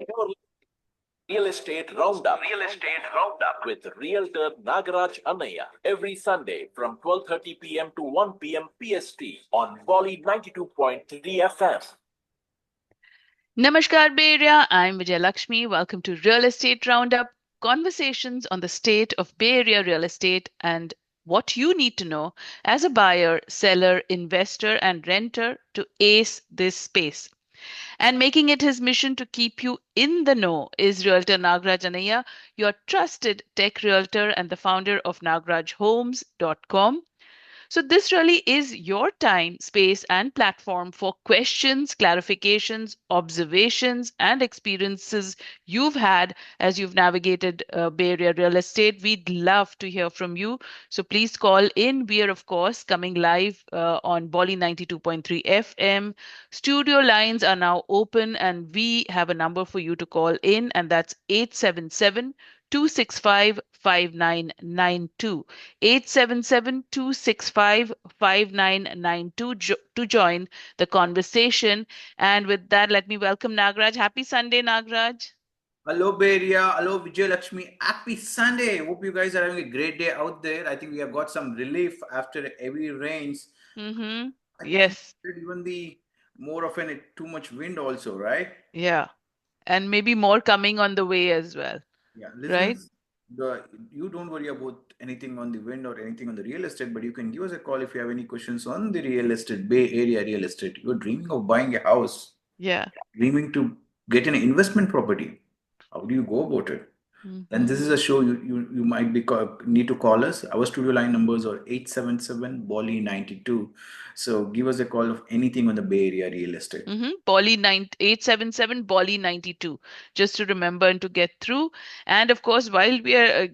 Your Real Estate Roundup. With Realtor Nagaraj Annaya every Sunday from 12:30 p.m. to 1 p.m. PST on Volley 92.3 FM. Namaskar, Bay Area. I'm Vijay Lakshmi. Welcome to Real Estate Roundup, conversations on the state of Bay Area real estate and what you need to know as a buyer, seller, investor, and renter to ace this space. And making it his mission to keep you in the know is Realtor Nagraj Anaya, your trusted tech realtor and the founder of nagrajhomes.com. So, this really is your time, space, and platform for questions, clarifications, observations, and experiences you've had as you've navigated Bay Area real estate. We'd love to hear from you. So, please call in. We are, of course, coming live on Bolly 92.3 FM. Studio lines are now open, and we have a number for you to call in, and that's 877 265 5992. 877-265-5992 to join the conversation. And with that, let me welcome Nagraj. Happy Sunday, Nagraj. Hello, Bay Area. Hello, Vijay Lakshmi. Happy Sunday. Hope you guys are having a great day out there. I think we have got some relief after heavy rains. Mm-hmm. I Yes. think even the more of an too much wind also, right? Yeah. And maybe more coming on the way as well. Yeah, Right? listeners, you don't worry about anything on the wind or anything on the real estate, but you can give us a call if you have any questions on the real estate, Bay Area real estate. You're dreaming of buying a house, Yeah. dreaming to get an investment property. How do you go about it? And this is a show you might be need to call us. Our studio line numbers are 877 Bolly 92. So give us a call of anything on the Bay Area real estate. Bolly 877 Bolly 92, just to remember and to get through. And of course, while we are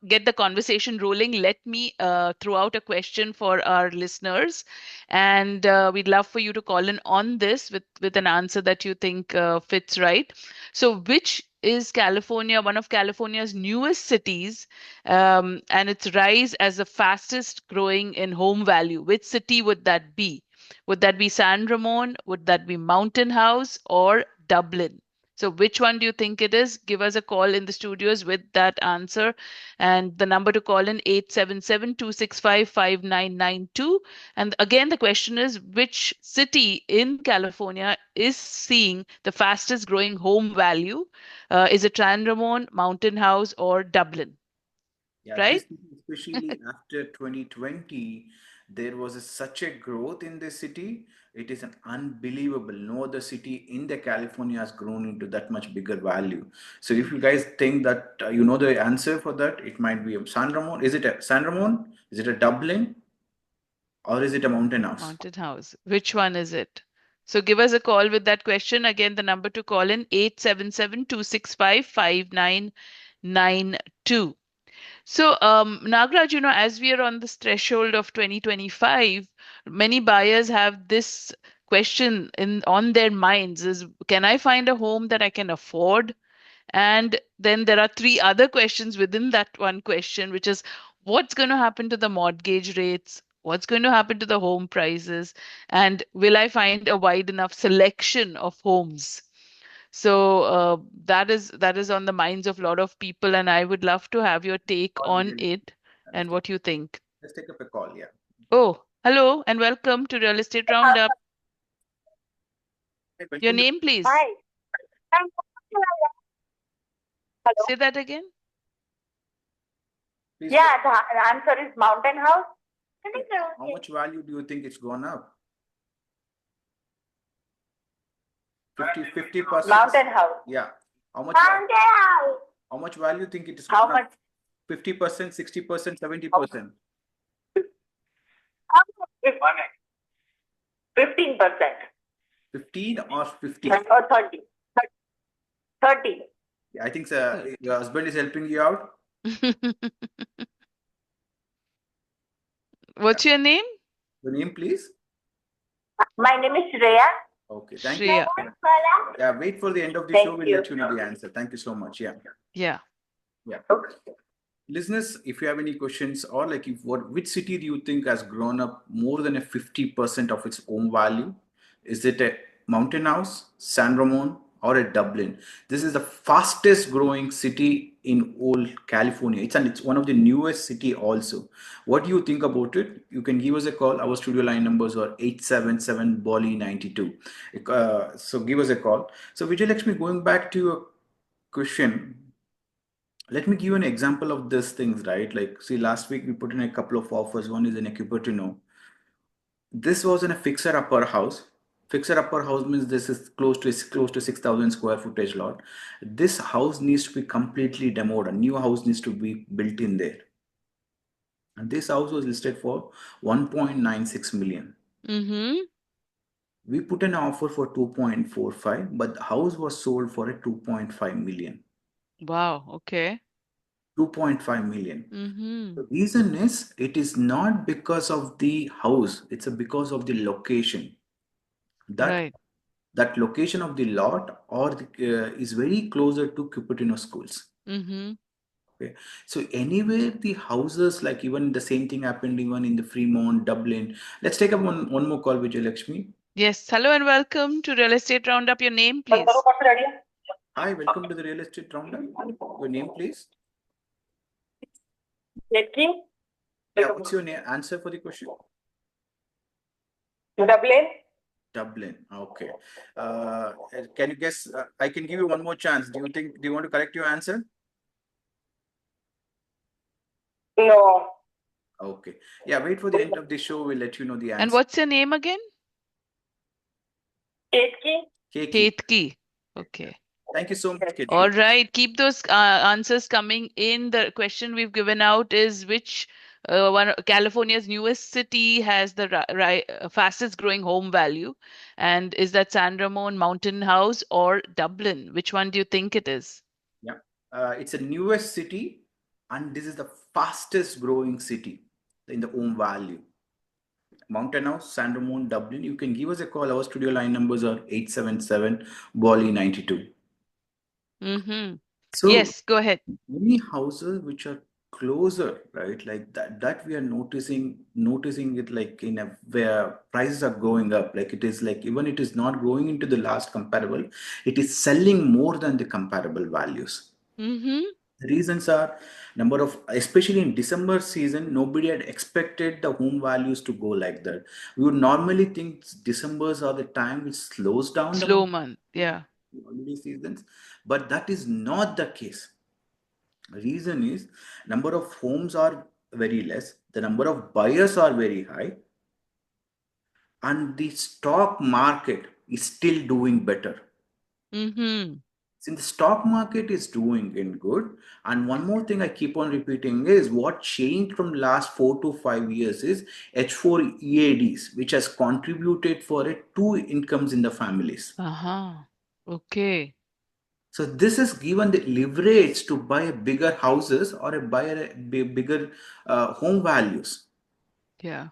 get the conversation rolling, let me throw out a question for our listeners, and we'd love for you to call in on this with an answer that you think fits right. So, which is California, one of California's newest cities, and its rise as the fastest growing in home value? Which city would that be? Would that be San Ramon? Would that be Mountain House or Dublin? So, which one do you think it is? Give us a call in the studios with that answer. And the number to call in 877-265-5992. And again, the question is which city in California is seeing the fastest growing home value? Is it San Ramon, Mountain House, or Dublin? Yeah, Right? especially after 2020, there was such a growth in this city. It is an unbelievable. No other city in the California has grown into that much bigger value. So if you guys think that you know the answer for that, it might be a San Ramon. Is it a San Ramon? Is it a Dublin? Or is it a Mountain House? Mountain House. Which one is it? So give us a call with that question. Again, the number to call in 877-265-5992. So, Nagraj, as we are on this threshold of 2025, many buyers have this question on their minds is, can I find a home that I can afford? And then there are three other questions within that one question, which is what's going to happen to the mortgage rates? What's going to happen to the home prices? And will I find a wide enough selection of homes? So that is on the minds of a lot of people, and I would love to have your take on it and what you think. Let's take up a call, yeah. Oh, hello and welcome to Real Estate Roundup. Your name, please. Hi. Hello. Say that again. Please Yeah, the answer is Mountain House. How much value do you think it's gone up? 50%. Mountain House. Yeah. How much? Mountain House. How much value you think it is? How much? 50%, 60%, 70%. 15%. 15 or 50? Or 30. 30. I think your husband is helping you out. What's your name? Your name, please. My name is Shreya. Okay, thank Shreya. you. Yeah, wait for the end of the show. We'll let you know the answer. Thank you so much. Yeah. Yeah. Okay. Listeners, if you have any questions or which city do you think has grown up more than 50% of its own value? Is it a Mountain House, San Ramon, or a Dublin. This is the fastest growing city in all California. It's one of the newest city also. What do you think about it? You can give us a call. Our studio line numbers are 877 Bolly 92. So give us a call. So Vijay Lakshmi, going back to your question, let me give you an example of these things, right? Like, see, last week we put in a couple of offers. One is in a Cupertino. This was in a fixer upper house. Fixer upper house means this is close to 6,000 square footage lot. This house needs to be completely demoed. A new house needs to be built in there. And this house was listed for 1.96 million. Mm-hmm. We put an offer for 2.45, but the house was sold for a 2.5 million. Wow. Okay. 2.5 million. Mm-hmm. The reason is it is not because of the house, it's because of the location. Right. That location of the lot is very closer to Cupertino schools. Mm-hmm. Okay, so anywhere the houses, like even the same thing happened even in the Fremont, Dublin. Let's take up one more call, Vijay Lakshmi. Yes. Hello and welcome to Real Estate Roundup. Your name, please. Hi, welcome to the Real Estate Roundup. Your name, please. Netki, Yeah, what's your name? Answer for the question. Dublin, Dublin. Okay. Can you guess? I can give you one more chance. Do you want to correct your answer? no, Okay. Yeah, wait for the end of the show. We'll let you know the answer. And what's your name again? Ketki, Keiki. Ketki. Okay. Thank you so much, Keiki. All right. Keep those answers coming in. The question we've given out is which one California's newest city has the fastest growing home value, and is that San Ramon, Mountain House, or Dublin? Which one do you think it is? Yeah, it's a newest city, and this is the fastest growing city in the home value. Mountain House, San Ramon, Dublin. You can give us a call. Our studio line numbers are 877 Bolly 92. Mm-hmm. So Yes, go ahead. many houses which are closer, right? Like that we are noticing it like in a where prices are going up. Like it is like even it is not going into the last comparable, it is selling more than the comparable values. Mm-hmm. The reasons are number of, especially in December season, nobody had expected the home values to go like that. We would normally think Decembers are the time which slows down Slow month. Yeah. the holiday seasons, but that is not the case. Reason is number of homes are very less, the number of buyers are very high, and the stock market is still doing better. Mm-hmm. Since the stock market is doing in good, and one more thing I keep on repeating is what changed from last 4 to 5 years is H4 EADs, which has contributed for it two incomes in the families. Uh-huh. Okay. So this has given the leverage to buy bigger houses or bigger home values. Yeah.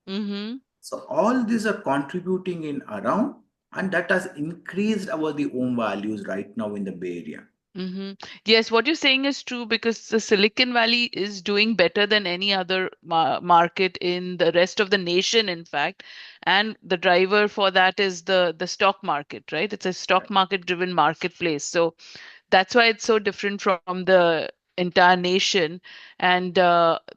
Mm-hmm. So all these are contributing in around, and that has increased the home values right now in the Bay Area. Mm-hmm. Yes, what you're saying is true because the Silicon Valley is doing better than any other market in the rest of the nation, in fact. And the driver for that is the stock market, right? It's a stock market driven marketplace. So that's why it's so different from the entire nation. And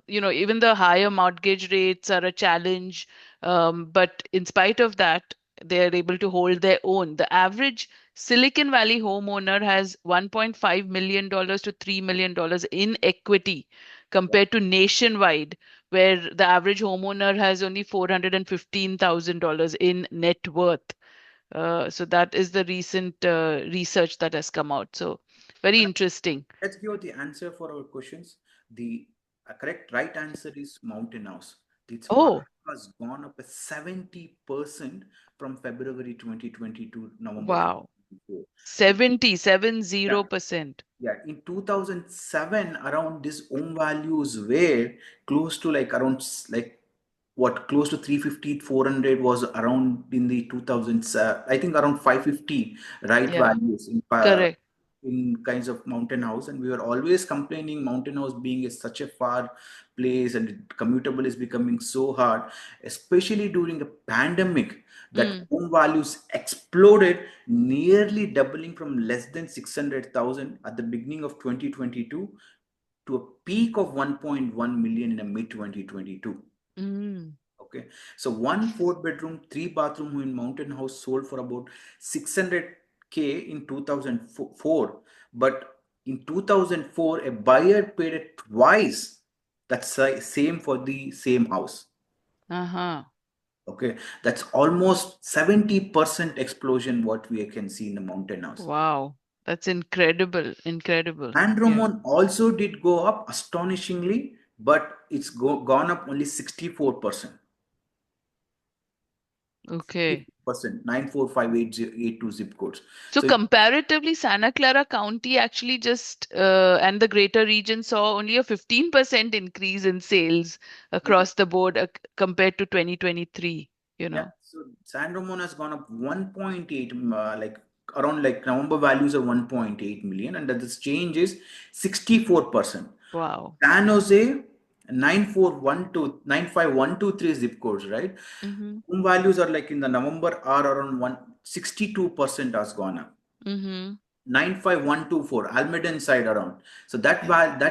even the higher mortgage rates are a challenge. But in spite of that, they are able to hold their own. The average Silicon Valley homeowner has $1.5 million to $3 million in equity compared to nationwide, where the average homeowner has only $415,000 in net worth. So that is the recent research that has come out. So very interesting. Let's give the answer for our questions. The correct right answer is Mountain House. Its value has gone up 70% from February 2020 to November Wow. 2024. 70%. Yeah, in 2007, around these home values were close to like around like what close to 350, 400 was around in the 2000s. I think around 550 right Yeah. values Correct. in kinds of mountain house, and we were always complaining mountain house being such a far place and commutable is becoming so hard, especially during a pandemic. that Mm. home values exploded, nearly doubling from less than 600,000 at the beginning of 2022 to a peak of 1.1 million in a mid 2022. Mm. Okay, so one 4 bedroom, 3 bathroom home in Mountain House sold for about 600K in 2004, but in 2004, a buyer paid it twice. That's same for the same house. Uh-huh. Okay, that's almost 70% explosion what we can see in the Mountain House. Wow. That's incredible. Incredible. Yeah. Andromon also did go up astonishingly, but it's gone up only 64%. Okay. 945882 zip codes. So So comparatively, Santa Clara County actually just and the greater region saw only a 15% increase in sales across the board compared to 2023, you yeah, know. so San Ramon has gone up 1.8, like around like November values are 1.8 million, and that this change is 64%. Wow. San Jose 95123 zip codes, right? Mm-hmm. Home values are like in the November are around 162% has gone up. Mm-hmm. 95124 Almaden side around. So that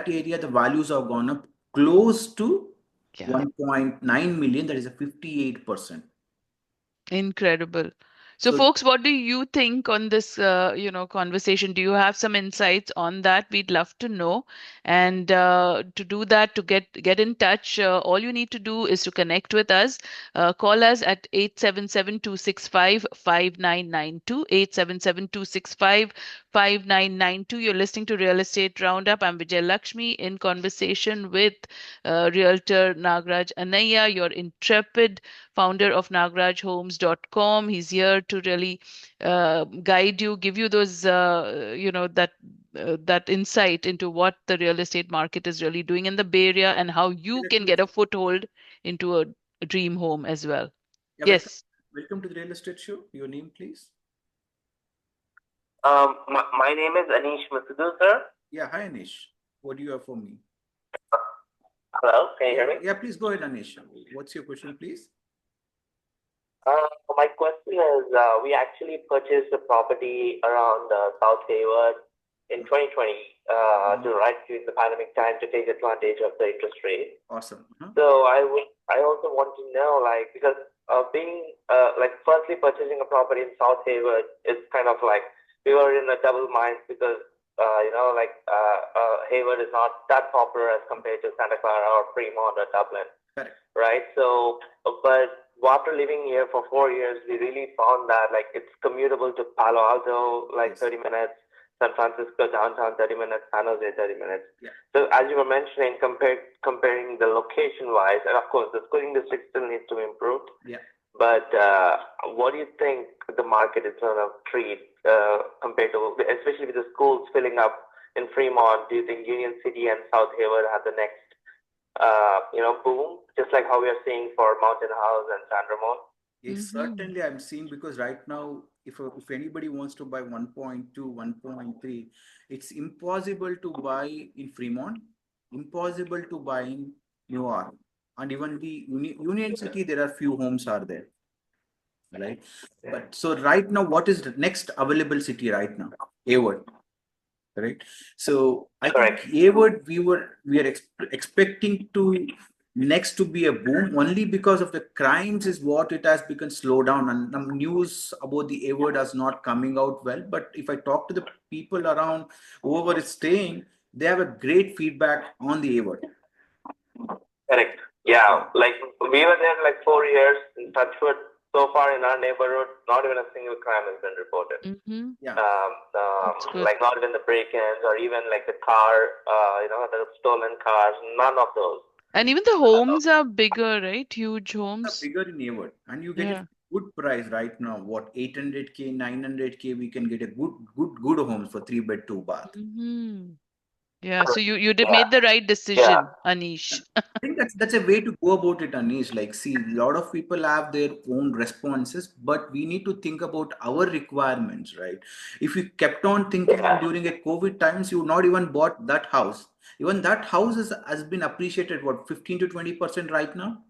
area the values have gone up close to Yeah. 1.9 million. That is a 58%. Incredible. So, So folks, what do you think on this, conversation? Do you have some insights on that? We'd love to know. And to do that, to get in touch, all you need to do is to connect with us. Call us at 877-265-5992, 877-265-5992. You're listening to Real Estate Roundup. I'm Vijay Lakshmi in conversation with Realtor Nagraj Anaya, your intrepid founder of nagrajhomes.com. He's here to really guide you, give you those, that insight into what the real estate market is really doing in the Bay Area and how you can get a foothold into a dream home as well. yeah, Yes. welcome to the Real Estate Show. Your name, please. My name is Anish Masudu, sir. Yeah, hi Anish. What do you have for me? Hello, can you hear me? Yeah, please go ahead, Anish. What's your question, please? My question is, we actually purchased a property around South Hayward in 2020 right during the pandemic time to take advantage of the interest rate. Awesome. So I also want to know, like, because being firstly purchasing a property in South Hayward is kind of like we were in a double mind because Hayward is not that popular as compared to Santa Clara or Fremont or Dublin. Correct. Right. So, but after living here for 4 years, we really found that like it's commutable to Palo Alto, like 30 minutes, San Francisco downtown 30 minutes, San Jose 30 minutes. Yeah. So as you were mentioning, comparing the location wise, and of course the schooling district still needs to be improved. Yeah. But what do you think the market is going to treat compared to, especially with the schools filling up in Fremont? Do you think Union City and South Hayward have the next boom, just like how we are seeing for Mountain House and San Ramon? Yes, certainly I'm seeing, because right now, if anybody wants to buy 1.2, 1.3, it's impossible to buy in Fremont, impossible to buy in New York, and even the Union City, there are few homes are there, right? But so right now, what is the next available city right now? Hayward. Right. So I think Hayward, we are expecting to next to be a boom only because of the crimes is what it has become slow down, and news about the Hayward is not coming out well. But if I talk to the people around whoever is staying, they have a great feedback on the Hayward. Correct. Yeah, like we were there like 4 years in Touchwood. So far in our neighborhood, not even a single crime has been reported. Mm-hmm. Yeah. Like not even the break-ins or even like the car, the stolen cars, none of those. And even the homes are bigger, right? Huge homes. Bigger in Hayward, and you get a good price right now. What 800K, 900K, we can get a good homes for 3-bed, 2-bath. Mm-hmm. Yeah, so you made the right decision, Anish. I think that's a way to go about it, Anish. Like, see, a lot of people have their own responses, but we need to think about our requirements, right? If you kept on thinking during a COVID times, you not even bought that house. Even that house has been appreciated, what, 15 to 20% right now?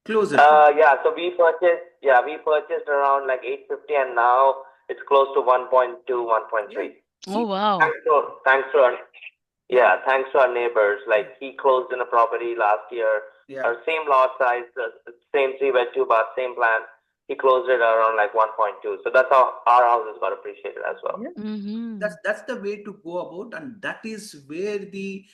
Closer to. Yeah, so we purchased around like 850, and now it's close to 1.2, 1.3. Oh, See, wow. Thanks to our, thanks to our neighbors. Like he closed in a property last year, yeah. our same lot size, same 3-bed, 2-bath, same plan. He closed it around like 1.2. So that's how our houses got appreciated as well. Yeah. Mm-hmm. That's the way to go about, and that is where the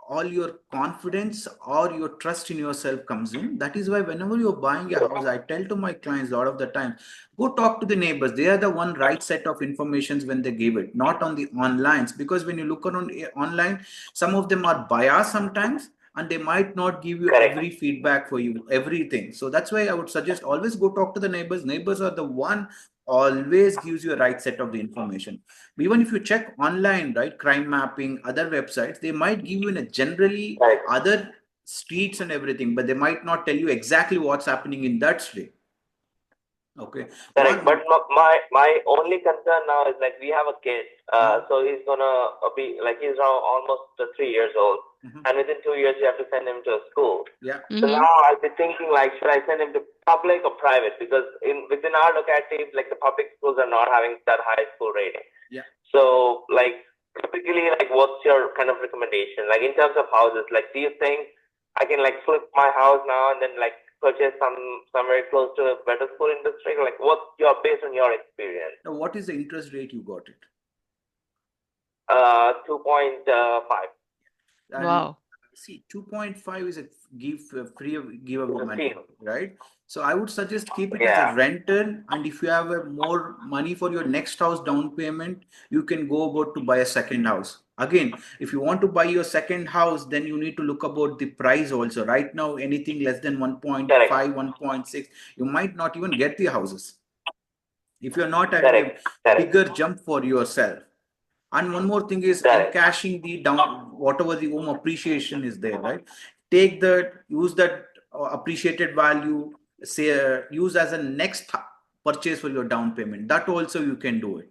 all your confidence or your trust in yourself comes in. That is why whenever you're buying a house, I tell to my clients a lot of the time, go talk to the neighbors. They are the one right set of informations when they give it, not on the onlines. Because when you look on online, some of them are biased sometimes, and they might not give you Correct. every feedback for you, everything. So that's why I would suggest always go talk to the neighbors. Neighbors are the one always gives you a right set of the information. Even if you check online, right, crime mapping, other websites, they might give you in a generally Correct. other streets and everything, but they might not tell you exactly what's happening in that street. Okay. Correct. But my only concern now is like we have a kid, so he's gonna be like he's now almost 3 years old, and within 2 years you have to send him to a school. Yeah. So now I'll be thinking like, should I send him to public or private? Because within our locality, like the public schools are not having that high school rating. Yeah. So like typically, like what's your kind of recommendation? Like in terms of houses, like do you think I can like flip my house now and then like purchase somewhere close to a better school in the district? Like what's your based on your experience? Now, what is the interest rate you got it? 2.5. And Wow. see, 2.5 is a free give away money, right? So I would suggest keep it as a rental, and if you have a more money for your next house down payment, you can go about to buy a second house. Again, if you want to buy your second house, then you need to look about the price also. Right now, anything less than 1.5, 1.6, you might not even get the houses if you're not having a bigger jump for yourself. And one more thing is encashing the down, whatever the home appreciation is there, right? Take that, use that appreciated value, say, use as a next purchase for your down payment. That also you can do it.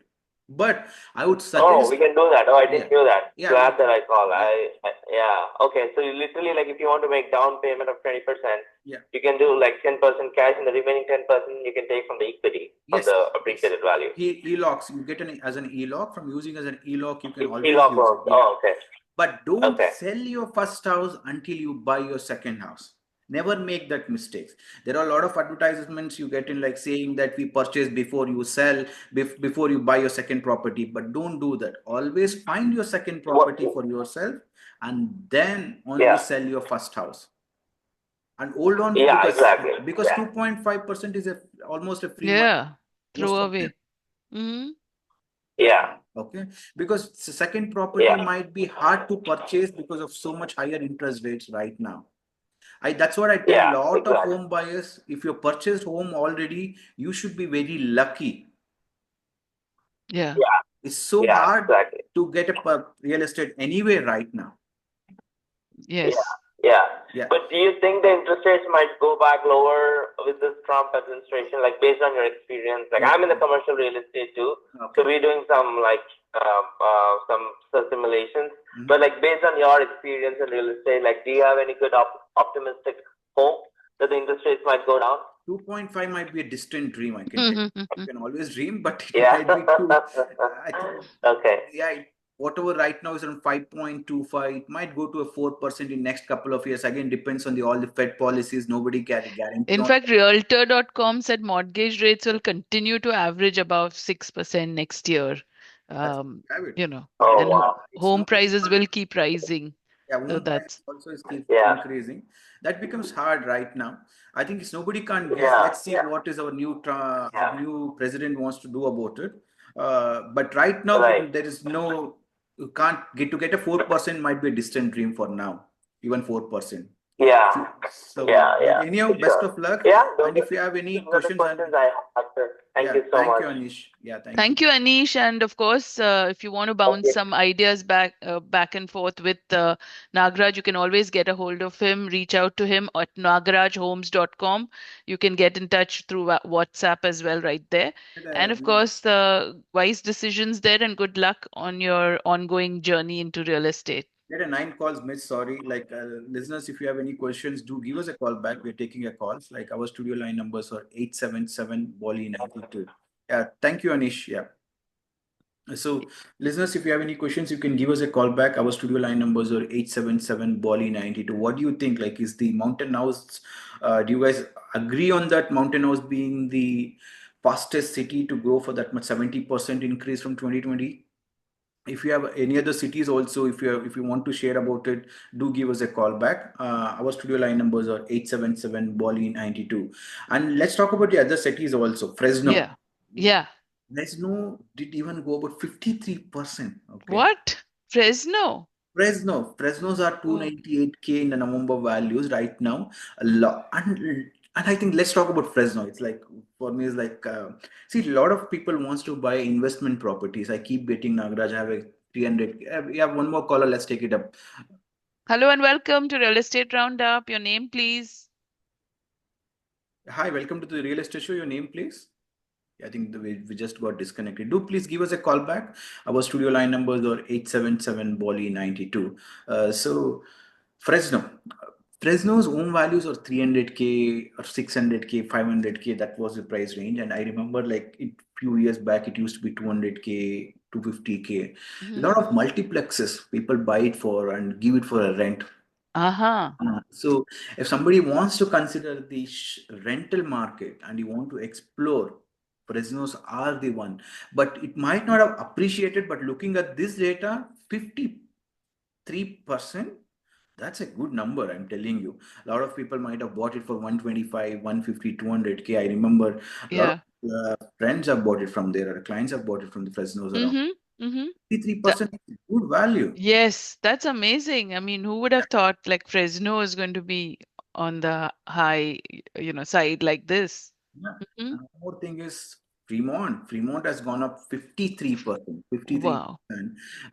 But I would suggest. Oh, we can do that. Oh, I didn't know that. Yeah. Glad that I called. Okay. So you literally, like, if you want to make down payment of 20%, you can do like 10% cash, and the remaining 10% you can take from the equity of the appreciated value. E-locks, you get as an e-lock. From using as an e-lock, you can always e-lock use it. Oh, okay. But don't sell your first house until you buy your second house. Never make that mistake. There are a lot of advertisements you get in, like saying that we purchase before you sell, before you buy your second property. But don't do that. Always find your second property for yourself, and then only sell your first house. And hold on, because 2.5% is almost a free money. Throw away. Okay, because the second property might be hard to purchase because of so much higher interest rates right now. That's what I tell a lot of home buyers. If you purchased home already, you should be very lucky. It's so hard to get a real estate anyway right now. Yes. But do you think the interest rates might go back lower with this Trump administration? Like based on your experience, like I'm in the commercial real estate too, so we're doing some like some simulations. But like based on your experience in real estate, like do you have any good optimistic hope that the interest rates might go down? 2.5 might be a distant dream. I can tell you. I can always dream, but it might be too. Whatever right now is around 5.25, it might go to a 4% in next couple of years. Again, depends on all the Fed policies. Nobody can guarantee. In fact, Realtor.com said mortgage rates will continue to average above 6% next year. And home prices will keep rising. Home prices also keep increasing. That becomes hard right now. I think nobody can guess. Let's see what is our new president wants to do about it. But right now, there is no. You can't get a 4% might be a distant dream for now, even 4%. Anyhow, best of luck. And if you have any questions, thank you so much. Thank you, Anish. Thank you, Anish. And of course, if you want to bounce some ideas back and forth with Nagaraj, you can always get a hold of him. Reach out to him at nagarajhomes.com. You can get in touch through WhatsApp as well, right there. And of course, wise decisions there, and good luck on your ongoing journey into real estate. There are 9 calls missed. Sorry. Like listeners, if you have any questions, do give us a call back. We're taking a calls. Like our studio line numbers are 877 Bolly 92. Yeah. Thank you, Anish. Yeah. So, listeners, if you have any questions, you can give us a call back. Our studio line numbers are 877 Bolly 92. What do you think? Like, is the Mountain House, do you guys agree on that Mountain House being the fastest city to grow for that much 70% increase from 2020? If you have any other cities also, if you want to share about it, do give us a call back. Our studio line numbers are 877 Bolly 92. And let's talk about the other cities also. Fresno. Yeah. Yeah. Fresno did even go about 53%. Okay. What? Fresno? Fresno's are Oh. 298K in the November values right now. A lot. And I think let's talk about Fresno. It's like, for me, it's like, see, a lot of people wants to buy investment properties. I keep getting Nagaraj, I have a 300. We have one more caller. Let's take it up. Hello and welcome to Real Estate Roundup. Your name, please. Hi, welcome to the Real Estate Show. Your name, please. I think we just got disconnected. Do please give us a call back. Our studio line numbers are 877 Bolly 92. So Fresno. Fresno's home values are 300K or 600K, 500K. That was the price range. And I remember like a few years back, it used to be 200K, 250K. A lot of multiplexes people buy it for and give it for a rent. Uh-huh. So if somebody wants to consider the rental market and you want to explore, Fresno's are the one, but it might not have appreciated. But looking at this data, 53%, that's a good number. I'm telling you, a lot of people might have bought it for 125, 150, 200K. I remember a lot of friends have bought it from there, or clients have bought it from the Fresno's around. 53% is good value. Yes, that's amazing. I mean, who would have thought like Fresno is going to be on the high, side like this? Yeah. And one more thing is Fremont. Fremont has gone up 53%, 53%. Wow.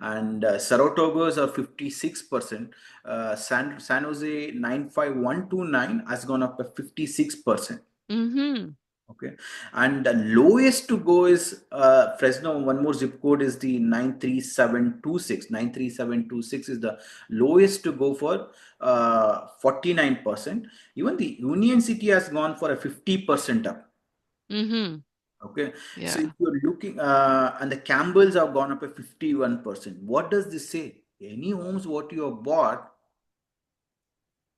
And Saratoga's are 56%. San Jose 95129 has gone up by 56%. Okay. And the lowest to go is Fresno. One more zip code is the 93726. 93726 is the lowest to go for 49%. Even the Union City has gone for a 50% up. Okay. Yeah. So if you're looking, and the Campbells have gone up by 51%. What does this say? Any homes what you have bought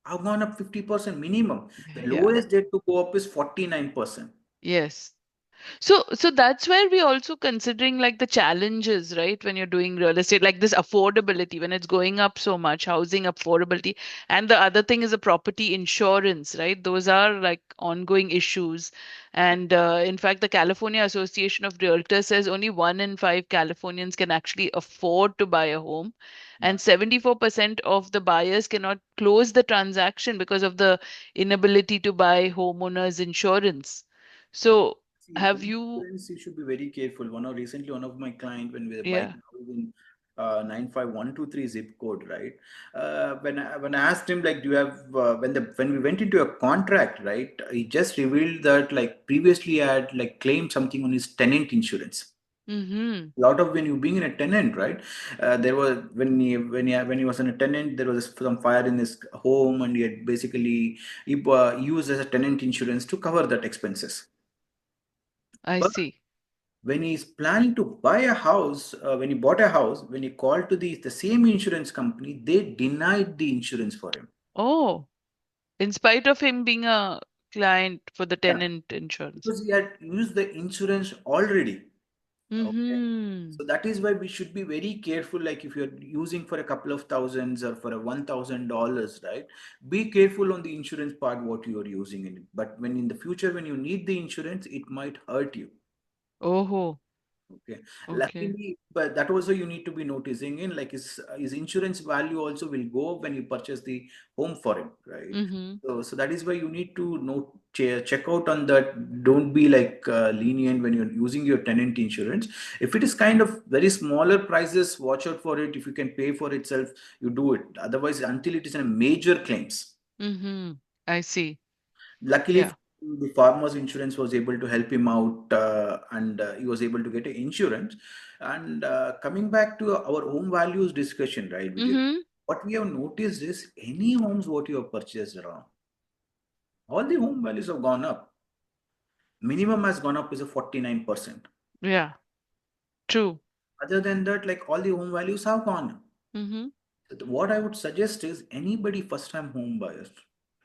have gone up 50% minimum. The lowest they to go up is 49%. Yes. So that's where we also considering like the challenges, right? When you're doing real estate, like this affordability, when it's going up so much, housing affordability. And the other thing is the property insurance, right? Those are like ongoing issues. And in fact, the California Association of Realtors says only 1 in 5 Californians can actually afford to buy a home. And 74% of the buyers cannot close the transaction because of the inability to buy homeowners insurance. So have you? You should be very careful. Recently, one of my client, when we were Yeah. buying house in 95123 zip code, right? When I asked him, like, do you have when we went into a contract, right? He just revealed that like previously I had like claimed something on his tenant insurance. A lot of when you being in a tenant, right? There was when he was in a tenant, there was some fire in his home, and he had basically used as a tenant insurance to cover that expenses. I see. When he's planning to buy a house, when he bought a house, when he called to the same insurance company, they denied the insurance for him. Oh, in spite of him being a client for the tenant insurance. Because he had used the insurance already. Okay. So that is why we should be very careful. Like if you're using for a couple of thousands or for a $1,000, right? Be careful on the insurance part, what you are using in it. But when in the future, when you need the insurance, it might hurt you. Oh. Okay. Luckily, but that also you need to be noticing in like his insurance value also will go up when you purchase the home for him, right? So that is why you need to check out on that. Don't be like lenient when you're using your tenant insurance. If it is kind of very smaller prices, watch out for it. If you can pay for itself, you do it. Otherwise, until it is in a major claims. I see. Luckily, the farmer's insurance was able to help him out, and he was able to get an insurance. And coming back to our home values discussion, right? what we have noticed is any homes what you have purchased around, all the home values have gone up. Minimum has gone up is a 49%. Yeah. True. Other than that, like all the home values have gone up. Mm-hmm. What I would suggest is anybody first-time home buyers,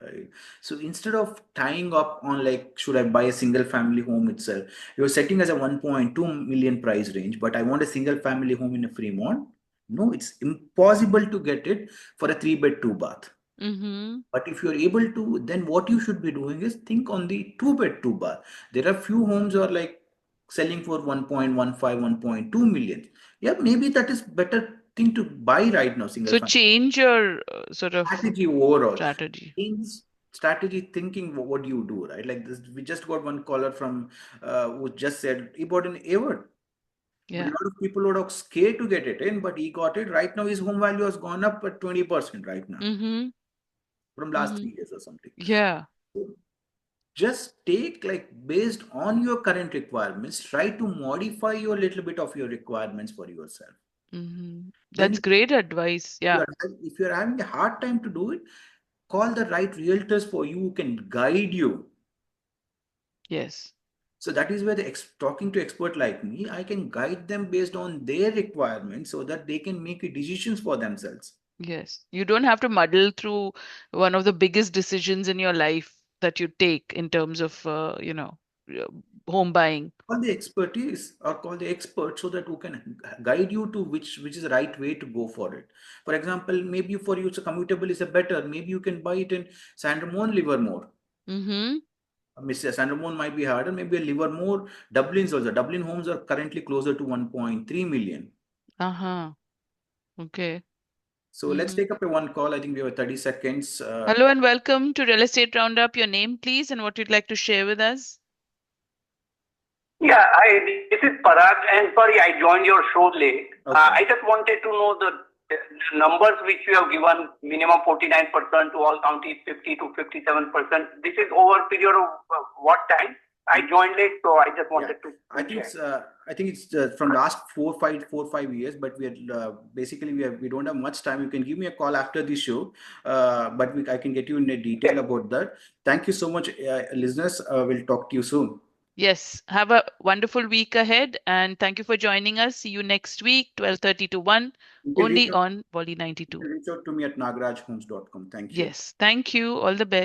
right? So instead of tying up on like, should I buy a single family home itself? You're setting as a 1.2 million price range, but I want a single family home in a Fremont. No, it's impossible to get it for a 3-bed, 2-bath. Mm-hmm. But if you're able to, then what you should be doing is think on the 2-bed, 2-bath. There are few homes are like selling for 1.15, 1.2 million. Yeah, maybe that is better thing to buy right now, single So family. change your sort of Strategy overall. strategy. Change strategy thinking, what do you do, right? Like this, we just got one caller from who just said he bought an Avard. But a Yeah. lot of people would have scared to get it in, but he got it. Right now, his home value has gone up at 20% right now Mm-hmm. from last Mm-hmm. 3 years or something. Yeah. Just take like based on your current requirements, try to modify your little bit of your requirements for yourself. Mm-hmm. Then That's great advice. Yeah. if you're having a hard time to do it, call the right realtors for you who can guide you. Yes. So that is where talking to expert like me, I can guide them based on their requirements so that they can make decisions for themselves. Yes. You don't have to muddle through one of the biggest decisions in your life that you take in terms of, home buying. Call the expertise or call the expert so that who can guide you to which is the right way to go for it. For example, maybe for you, it's a commutable is a better. Maybe you can buy it in San Ramon, Livermore. Mm-hmm. Mr. San Ramon might be harder, maybe a Livermore. Dublin's also. Dublin homes are currently closer to 1.3 million. Uh-huh. Okay. So let's take up a one call. I think we have 30 seconds. Hello and welcome to Real Estate Roundup. Your name, please, and what you'd like to share with us. Yeah, this is Parag, and sorry, I joined your show late. Okay. I just wanted to know the numbers which you have given, minimum 49% to all counties, 50 to 57%. This is over a period of what time? I joined late, so I just wanted to. I think it's from last 4-5 years, but we are basically we don't have much time. You can give me a call after the show, but I can get you in detail about that. Thank you so much, listeners. We'll talk to you soon. Yes, have a wonderful week ahead, and thank you for joining us. See you next week, 12:30 to 1, only on Volley 92. Reach out to me at nagarajhomes.com. Thank you. Yes, thank you. All the best.